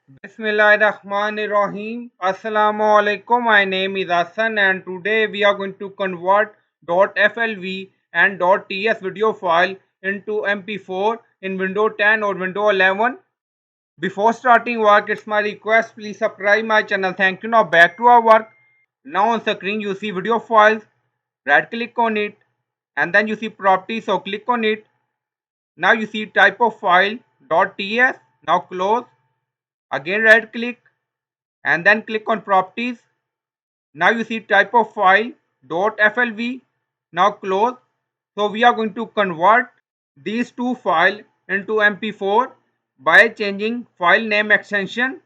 Bismillahirrahmanirrahim. Assalamu alaikum. My name is Hassan and today we are going to convert .flv and .ts video file into MP4 in Windows 10 or Windows 11. Before starting work, it's my request, please subscribe my channel. Thank you. Now back to our work. Now on screen you see video files. Right click on it and then you see properties, so click on it. Now you see type of file .ts. Now close. Again right click and then click on properties. Now you see type of file .flv. Now close. So we are going to convert these two files into MP4 by changing file name extension.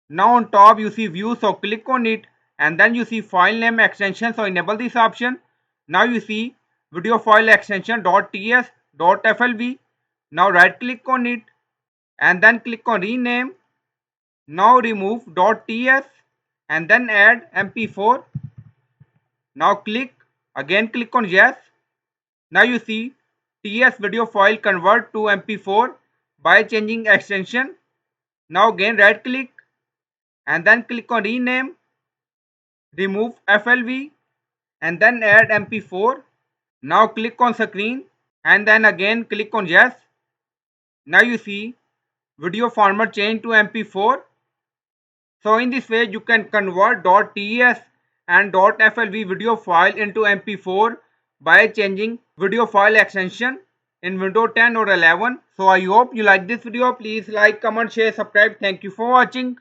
Now on top you see view, so click on it and then you see file name extension, so enable this option. Now you see video file extension .ts .flv. Now right click on it and then click on rename. Now remove .ts and then add MP4. Now click on yes. Now you see TS video file convert to MP4 by changing extension. Now again right click and then click on rename, remove FLV and then add MP4. Now click on screen and then again click on yes. Now you see video format change to MP4. So in this way you can convert .ts and .flv video file into MP4 by changing video file extension in Windows 10 or 11. So I hope you like this video. Please like, comment, share, subscribe. Thank you for watching.